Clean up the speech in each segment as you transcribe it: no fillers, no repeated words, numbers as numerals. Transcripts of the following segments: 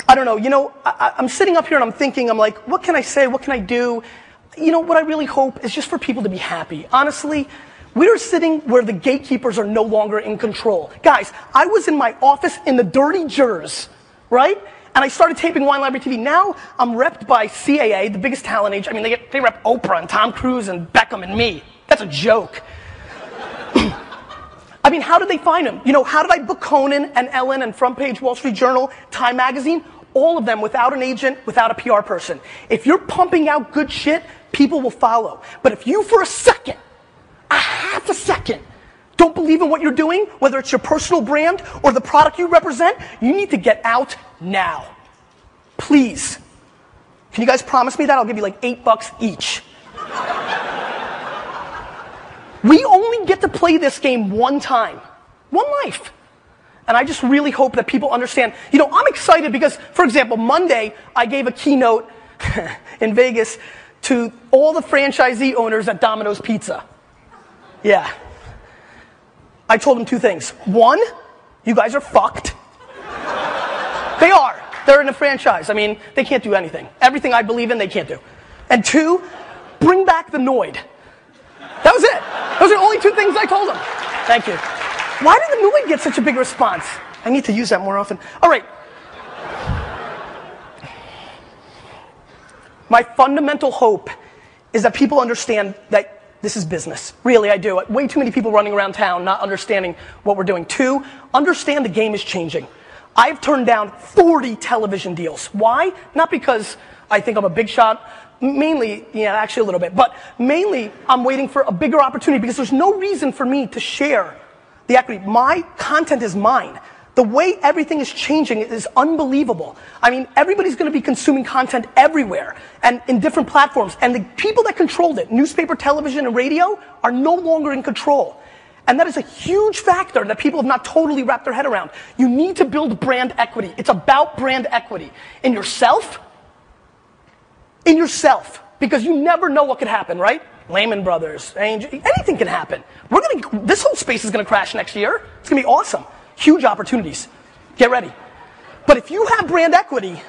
I don't know, I'm sitting up here and I'm thinking, I'm like, what can I say? What can I do? What I really hope is just for people to be happy. Honestly, we're sitting where the gatekeepers are no longer in control. Guys, I was in my office in the dirty jurors, right? And I started taping Wine Library TV. Now I'm repped by CAA, the biggest talent age. I mean, they rep Oprah and Tom Cruise and Beckham and me. That's a joke. I mean, how did they find him? How did I book Conan and Ellen and Front Page Wall Street Journal, Time Magazine? All of them without an agent, without a PR person. If you're pumping out good shit, people will follow. But if you, for a second, a half a second, don't believe in what you're doing, whether it's your personal brand or the product you represent, you need to get out now. Please. Can you guys promise me that? I'll give you like $8 each. We only get to play this game one time. One life. And I just really hope that people understand. I'm excited because, for example, Monday, I gave a keynote in Vegas to all the franchisee owners at Domino's Pizza. Yeah. I told them two things. One, you guys are fucked. They are. They're in a franchise. I mean, they can't do anything. Everything I believe in, they can't do. And two, bring back the Noid. That was it. Those are the only two things I told them. Thank you. Why did the Noid get such a big response? I need to use that more often. All right. My fundamental hope is that people understand that this is business. Really, I do. Way too many people running around town not understanding what we're doing. Two, understand the game is changing. I've turned down 40 television deals. Why? Not because I think I'm a big shot. Mainly, actually a little bit. But mainly, I'm waiting for a bigger opportunity because there's no reason for me to share the equity. My content is mine. The way everything is changing is unbelievable. I mean, everybody's going to be consuming content everywhere and in different platforms. And the people that controlled it, newspaper, television, and radio, are no longer in control. And that is a huge factor that people have not totally wrapped their head around. You need to build brand equity. It's about brand equity. In yourself, because you never know what could happen, right? Lehman Brothers, anything can happen. This whole space is going to crash next year. It's going to be awesome. Huge opportunities. Get ready. But if you have brand equity,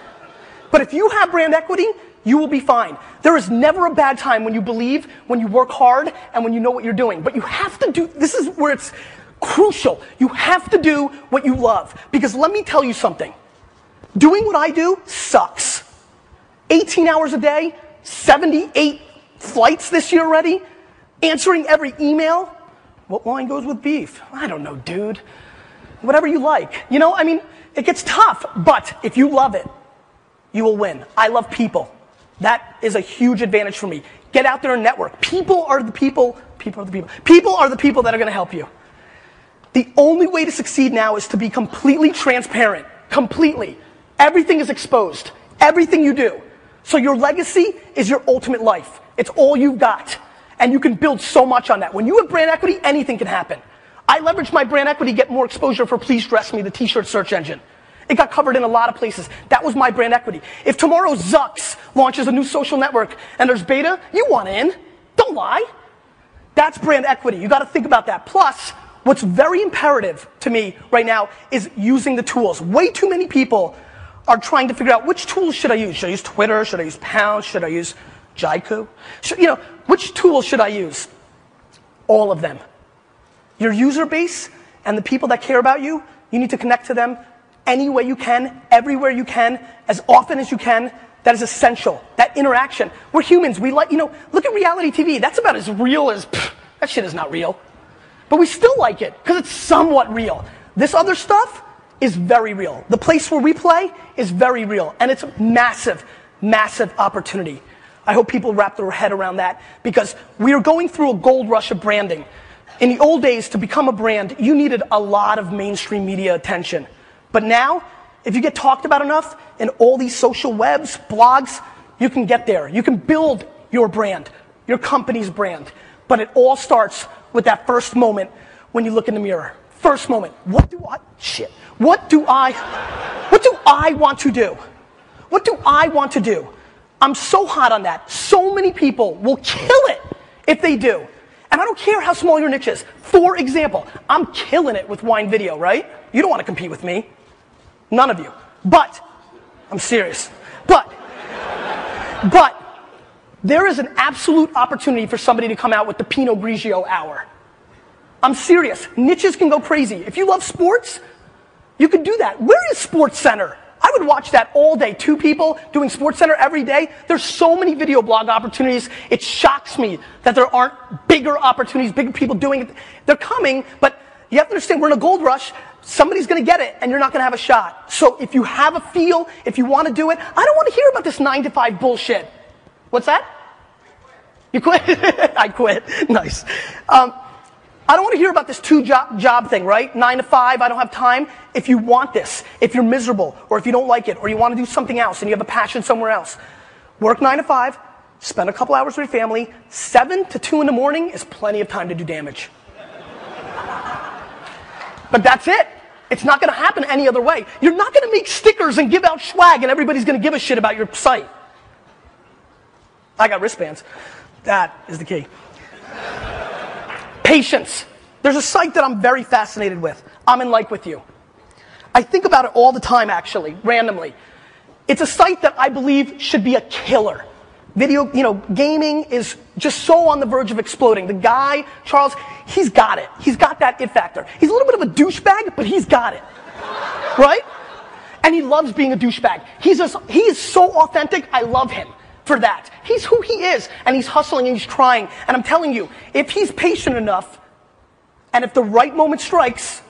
you will be fine. There is never a bad time when you believe, when you work hard, and when you know what you're doing. But you have to do, this is where it's crucial. You have to do what you love. Because let me tell you something. Doing what I do sucks. 18 hours a day, 78 flights this year already, answering every email. What wine goes with beef? I don't know, dude. Whatever you like. It gets tough, but if you love it, you will win. I love people. That is a huge advantage for me. Get out there and network. People are the people that are going to help you. The only way to succeed now is to be completely transparent. Completely. Everything is exposed. Everything you do. So your legacy is your ultimate life. It's all you've got. And you can build so much on that. When you have brand equity, anything can happen. I leveraged my brand equity to get more exposure for Please Dress Me, the t-shirt search engine. It got covered in a lot of places. That was my brand equity. If tomorrow Zucks launches a new social network and there's beta, you want in. Don't lie. That's brand equity. You got to think about that. Plus, what's very imperative to me right now is using the tools. Way too many people are trying to figure out which tools should I use. Should I use Twitter? Should I use Pound? Should I use Jaiku? Which tools should I use? All of them. Your user base and the people that care about you, you need to connect to them any way you can, everywhere you can, as often as you can. That is essential. That interaction. We're humans. We like, look at reality TV. That's about as real as, that shit is not real. But we still like it because it's somewhat real. This other stuff is very real. The place where we play is very real. And it's a massive, massive opportunity. I hope people wrap their head around that because we are going through a gold rush of branding. In the old days, to become a brand, you needed a lot of mainstream media attention. But now, if you get talked about enough in all these social webs, blogs, you can get there. You can build your brand, your company's brand. But it all starts with that first moment when you look in the mirror. First moment. What do I want to do? What do I want to do? I'm so hot on that. So many people will kill it if they do. And I don't care how small your niche is. For example, I'm killing it with wine video, right? You don't want to compete with me. None of you. But I'm serious. But there is an absolute opportunity for somebody to come out with the Pinot Grigio hour. I'm serious. Niches can go crazy. If you love sports, you could do that. Where is Sports Center? I would watch that all day. 2 people doing Sports Center every day. There's so many video blog opportunities. It shocks me that there aren't bigger opportunities, bigger people doing it. They're coming, but you have to understand we're in a gold rush. Somebody's going to get it, and you're not going to have a shot. So if you have a feel, if you want to do it, I don't want to hear about this 9 to 5 bullshit. What's that? You quit? I quit. Nice. I don't want to hear about this 2-job thing, right? 9 to 5, I don't have time. If you want this, if you're miserable, or if you don't like it, or you want to do something else, and you have a passion somewhere else, work 9 to 5, spend a couple hours with your family. 7 to 2 in the morning is plenty of time to do damage. But that's it. It's not going to happen any other way. You're not going to make stickers and give out swag, and everybody's going to give a shit about your site. I got wristbands. That is the key. Patience. There's a site that I'm very fascinated with. I'm in like with you. I think about it all the time, actually, randomly. It's a site that I believe should be a killer. Gaming is just so on the verge of exploding. The guy, Charles, he's got it. He's got that it factor. He's a little bit of a douchebag, but he's got it. Right? And he loves being a douchebag. He is so authentic, I love him for that. He's who he is, and he's hustling and he's trying. And I'm telling you, if he's patient enough, and if the right moment strikes,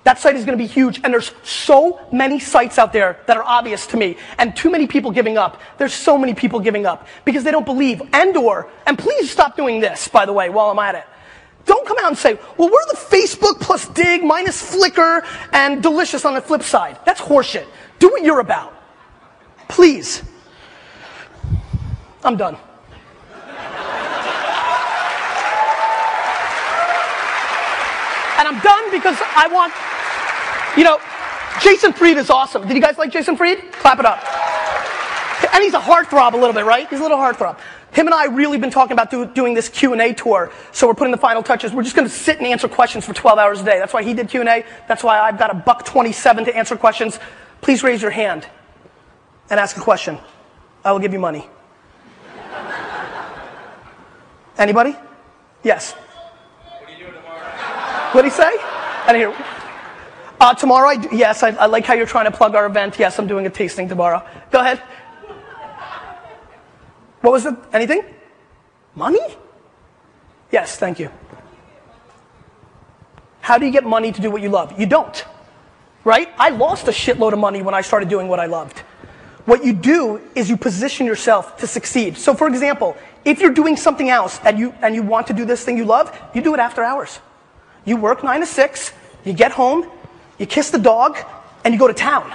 that site is going to be huge. And there's so many sites out there that are obvious to me, and too many people giving up. There's so many people giving up because they don't believe. And please stop doing this, by the way, while I'm at it. Don't come out and say, well, we're the Facebook plus Dig minus Flickr and Delicious on the flip side. That's horseshit. Do what you're about. Please. I'm done. And I'm done because I want, Jason Fried is awesome. Did you guys like Jason Fried? Clap it up. And he's a heartthrob a little bit, right? He's a little heartthrob. Him and I really been talking about doing this Q&A tour, so we're putting the final touches. We're just going to sit and answer questions for 12 hours a day. That's why he did Q&A. That's why I've got $1.27 to answer questions. Please raise your hand and ask a question. I will give you money. Anybody? Yes. What are you doing tomorrow? What did he say? I didn't hear. Tomorrow, yes, I like how you're trying to plug our event. Yes, I'm doing a tasting tomorrow. Go ahead. What was it? Anything? Money? Yes, thank you. How do you get money to do what you love? You don't. Right? I lost a shitload of money when I started doing what I loved. What you do is you position yourself to succeed. So for example, if you're doing something else and you want to do this thing you love, you do it after hours. You work 9 to 6, you get home, you kiss the dog, and you go to town.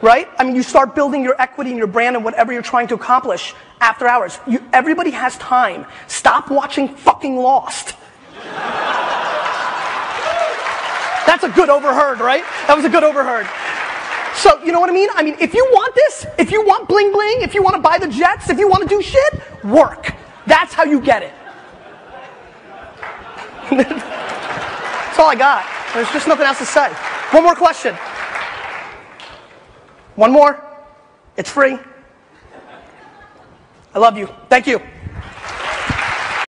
Right? I mean, you start building your equity and your brand and whatever you're trying to accomplish after hours. Everybody has time. Stop watching fucking Lost. That's a good overheard, right? That was a good overheard. So, you know what I mean? I mean, if you want this, if you want bling bling, if you want to buy the jets, if you want to do shit, work. That's how you get it. That's all I got. There's just nothing else to say. One more question. One more. It's free. I love you. Thank you.